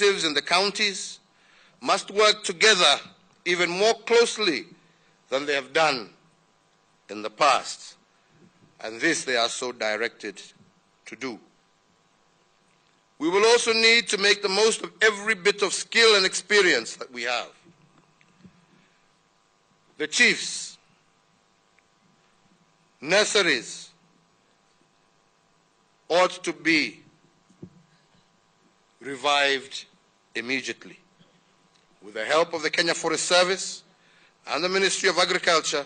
executives in the counties must work together even more closely than they have done in the past, and this they are so directed to do. We will also need to make the most of every bit of skill and experience that we have. The chiefs, nurseries ought to be revived immediately. With the help of the Kenya Forest Service and the Ministry of Agriculture,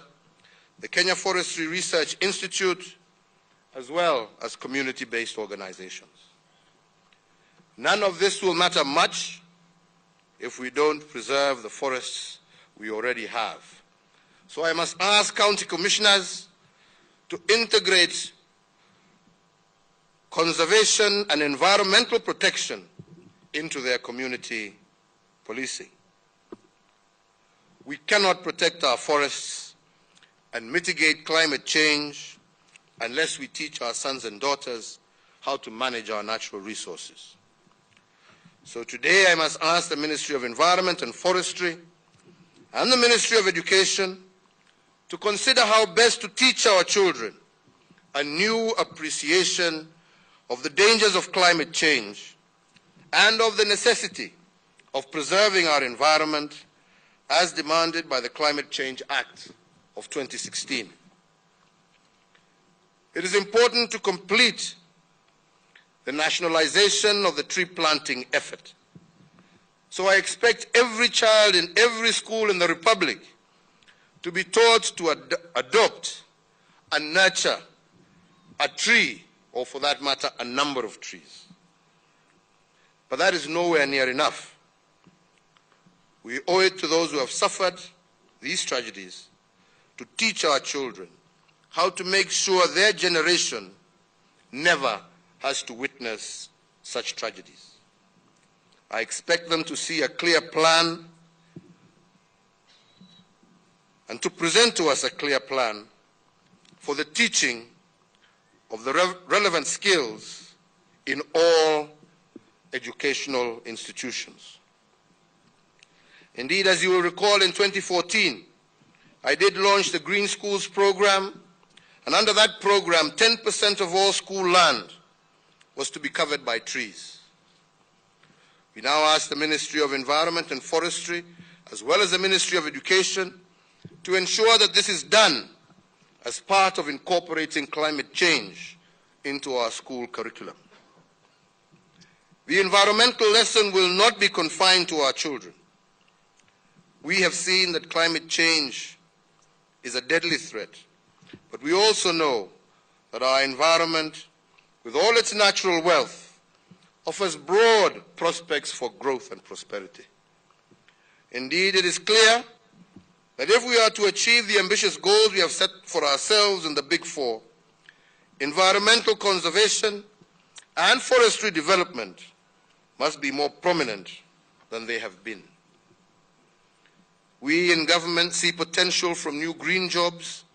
the Kenya Forestry Research Institute, as well as community-based organizations. None of this will matter much if we don't preserve the forests we already have. So I must ask county commissioners to integrate conservation and environmental protection into their community policing. We cannot protect our forests and mitigate climate change unless we teach our sons and daughters how to manage our natural resources. So today I must ask the Ministry of Environment and Forestry and the Ministry of Education to consider how best to teach our children a new appreciation of the dangers of climate change and of the necessity of preserving our environment as demanded by the Climate Change Act of 2016. It is important to complete the nationalization of the tree planting effort. So I expect every child in every school in the Republic to be taught to adopt and nurture a tree, or for that matter, a number of trees. But that is nowhere near enough. We owe it to those who have suffered these tragedies to teach our children how to make sure their generation never has to witness such tragedies. I expect them to see a clear plan and to present to us a clear plan for the teaching of the relevant skills in all educational institutions. Indeed, as you will recall, in 2014, I did launch the Green Schools program, and under that program, 10% of all school land was to be covered by trees. We now ask the Ministry of Environment and Forestry, as well as the Ministry of Education, to ensure that this is done as part of incorporating climate change into our school curriculum. The environmental lesson will not be confined to our children. We have seen that climate change is a deadly threat, but we also know that our environment, with all its natural wealth, offers broad prospects for growth and prosperity. Indeed, it is clear that if we are to achieve the ambitious goals we have set for ourselves in the Big Four, environmental conservation and forestry development must be more prominent than they have been. We in government see potential from new green jobs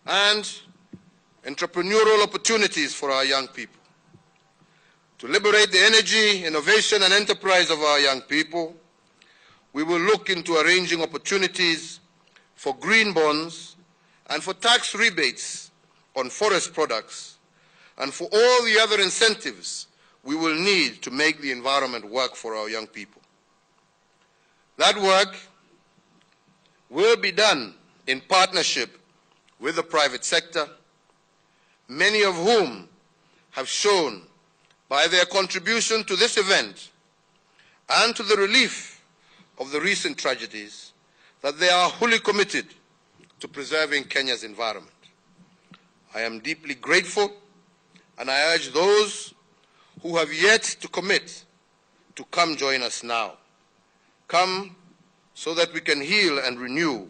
and entrepreneurial opportunities for our young people. To liberate the energy, innovation, and enterprise of our young people, we will look into arranging opportunities for green bonds and for tax rebates on forest products, and for all the other incentives we will need to make the environment work for our young people. That work will be done in partnership with the private sector, many of whom have shown by their contribution to this event and to the relief of the recent tragedies that they are wholly committed to preserving Kenya's environment. I am deeply grateful, and I urge those who have yet to commit to come join us now. Come so that we can heal and renew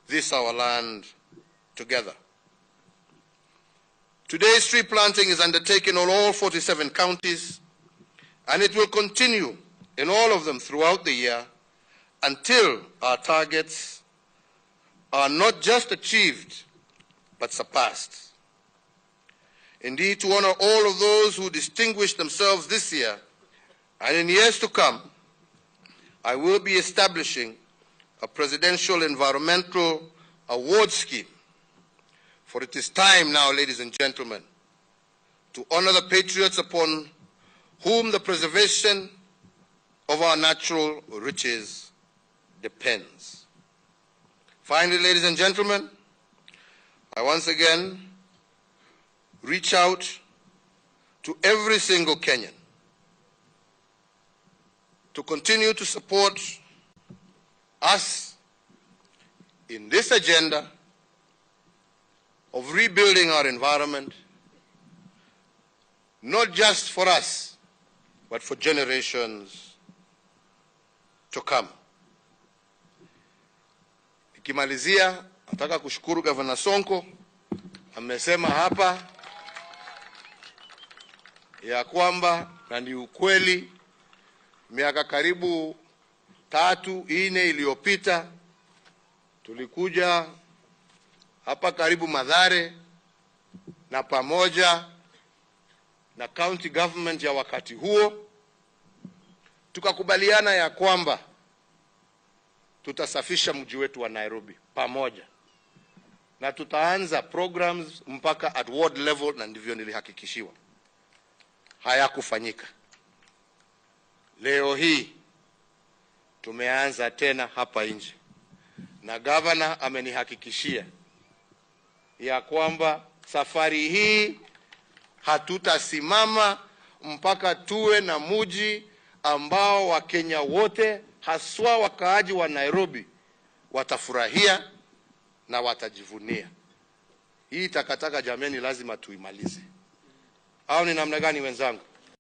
this our land together. Today's tree planting is undertaken on all 47 counties, and it will continue in all of them throughout the year until our targets are not just achieved, but surpassed. Indeed, to honor all of those who distinguished themselves this year And in years to come, I will be establishing a presidential environmental award scheme. For it is time now, ladies and gentlemen, to honor the patriots upon whom the preservation of our natural riches depends. Finally, ladies and gentlemen, I once again reach out to every single Kenyan to continue to support us in this agenda of rebuilding our environment, not just for us, but for generations to come. Nikimalizia, nataka kushukuru Governor Sonko, amesema hapa ya kwamba, na ni ukweli, miaka karibu 3-4 iliyopita tulikuja hapa karibu Mathare na pamoja na county government ya wakati huo tukakubaliana ya kwamba tutasafisha mji wetu wa Nairobi pamoja, na tutaanza programs mpaka at ward level, na ndivyo nilihakikishiwa. Hayakufanyika. Leo hii tumeanza tena hapa nje, na governor amenihakikishia ya kwamba safari hii hatutasimama mpaka tuwe na mji ambao Wakenya wote, haswa wakaaji wa Nairobi, watafurahia na watajivunia. Hii takataka jameni lazima tuimalize. Au ni namna gani wenzangu?